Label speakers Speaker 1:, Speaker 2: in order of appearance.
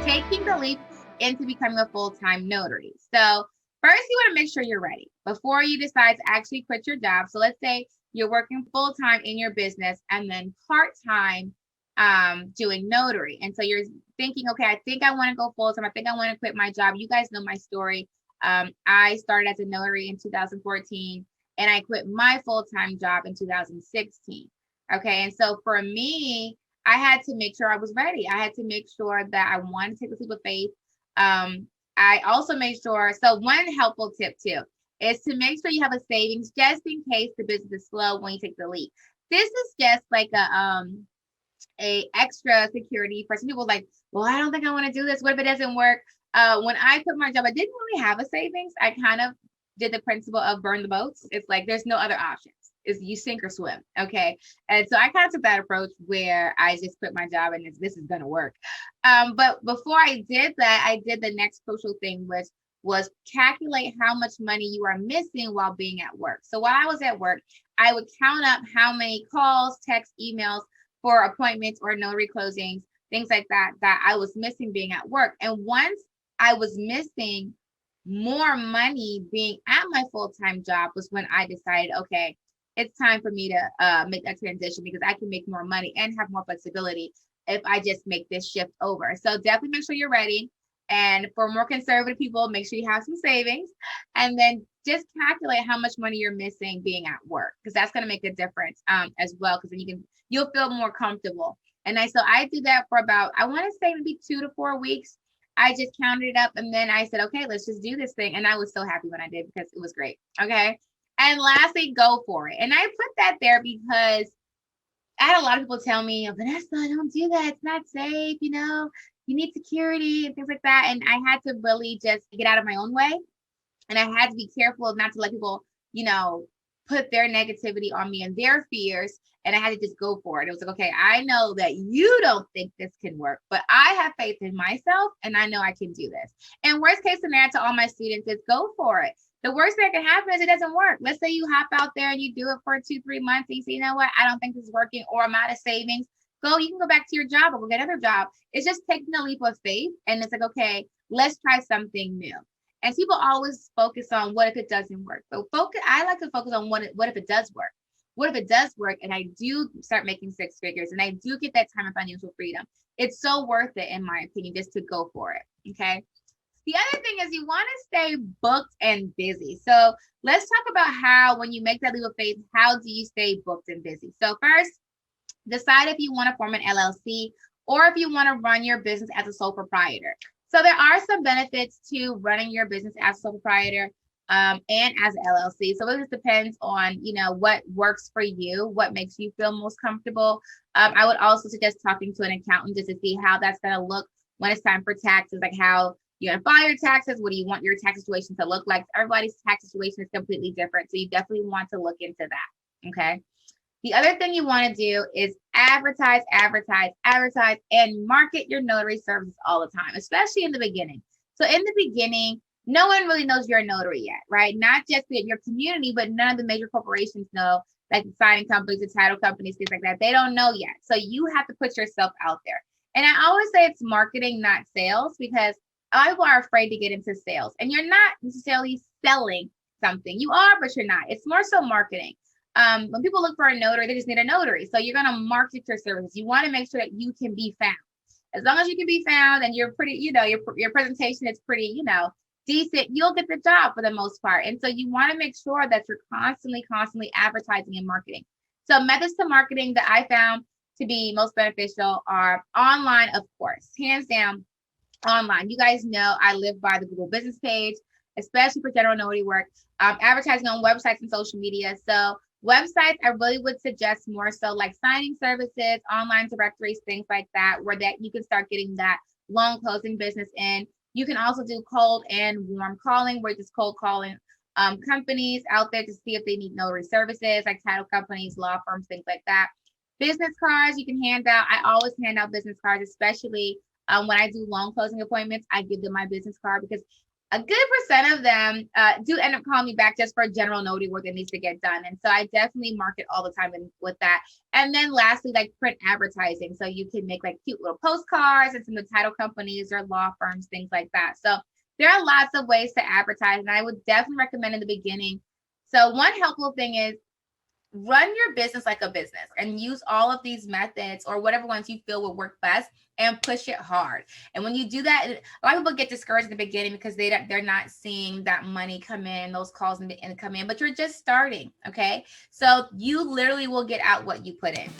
Speaker 1: taking the leap into becoming a full-time notary. So first, you want to make sure you're ready before you decide to actually quit your job. So let's say you're working full-time in your business and then part-time doing notary. And so you're thinking, okay, I think I want to go full-time. I think I want to quit my job. You guys know my story. I started as a notary in 2014 and I quit my full-time job in 2016. Okay. And so for me, I had to make sure I was ready. I had to make sure that I wanted to take the leap of faith. I also made sure, so one helpful tip too, is to make sure you have a savings just in case the business is slow when you take the leap. This is just like a extra security for some people like, well, I don't think I want to do this. What if it doesn't work? When I quit my job, I didn't really have a savings. I kind of did the principle of burn the boats. It's like, there's no other options. Is you sink or swim. Okay. And so I kind of took that approach where I just quit my job and this is going to work. But before I did that, I did the next crucial thing, which was calculate how much money you are missing while being at work. So while I was at work, I would count up how many calls, texts, emails for appointments or notary closings, things like that, that I was missing being at work. And once I was missing more money being at my full-time job was when I decided, okay, it's time for me to make that transition because I can make more money and have more flexibility if I just make this shift over. So definitely make sure you're ready. And for more conservative people, make sure you have some savings and then just calculate how much money you're missing being at work, because that's going to make a difference as well. Because then you'll feel more comfortable. And so I did that for about, I want to say maybe 2 to 4 weeks. I just counted it up and then I said, okay, let's just do this thing. And I was so happy when I did because it was great. Okay. And lastly, go for it. And I put that there because I had a lot of people tell me, Vanessa, don't do that. It's not safe. You need security and things like that. And I had to really just get out of my own way. And I had to be careful not to let people, put their negativity on me and their fears. And I had to just go for it. It was like, okay, I know that you don't think this can work, but I have faith in myself and I know I can do this. And worst case scenario to all my students is go for it. The worst thing that can happen is it doesn't work. Let's say you hop out there and you do it for 2-3 months and you say, you know what, I don't think this is working or I'm out of savings. You can go back to your job or go get another job. It's just taking a leap of faith. And it's like, okay, let's try something new. And people always focus on what if it doesn't work. But I like to focus on what if it does work. What if it does work and I do start making 6 figures and I do get that time of financial freedom? It's so worth it, in my opinion, just to go for it. Okay. The other thing is you want to stay booked and busy. So let's talk about how, when you make that leap of faith, how do you stay booked and busy? So first, decide if you want to form an LLC or if you want to run your business as a sole proprietor. So there are some benefits to running your business as a sole proprietor and as an LLC. So it just depends on, what works for you, what makes you feel most comfortable. I would also suggest talking to an accountant just to see how that's going to look when it's time for taxes, like how you're going to file your taxes. What do you want your tax situation to look like? Everybody's tax situation is completely different. So you definitely want to look into that. Okay. The other thing you want to do is advertise, and market your notary services all the time, especially in the beginning. So in the beginning, no one really knows you're a notary yet, right? Not just in your community, but none of the major corporations know, like the signing companies, the title companies, things like that. They don't know yet. So you have to put yourself out there. And I always say it's marketing, not sales, because a lot of people are afraid to get into sales. And you're not necessarily selling something. You are, but you're not. It's more so marketing. When people look for a notary, they just need a notary. So you're going to market your services. You want to make sure that you can be found. As long as you can be found and you're pretty, your presentation is pretty, decent, you'll get the job for the most part. And so you want to make sure that you're constantly advertising and marketing. So methods to marketing that I found to be most beneficial are online, of course, hands down, online. You guys know I live by the Google business page, especially for general notary work, advertising on websites and social media. So websites, I really would suggest more so like signing services, online directories, things like that, where that you can start getting that loan closing business in. You can also do cold and warm calling, where just cold calling companies out there to see if they need notary services, like title companies, law firms, things like that. Business cards you can hand out. I always hand out business cards, especially when I do loan closing appointments. I give them my business card because a good percent of them do end up calling me back just for general notary work that needs to get done. And so I definitely market all the time with that. And then lastly, like print advertising. So you can make like cute little postcards and some of the title companies or law firms, things like that. So there are lots of ways to advertise. And I would definitely recommend in the beginning. So one helpful thing is run your business like a business and use all of these methods or whatever ones you feel will work best and push it hard. And when you do that, a lot of people get discouraged in the beginning because they're not seeing that money come in, those calls and come in, but you're just starting. Okay. So you literally will get out what you put in.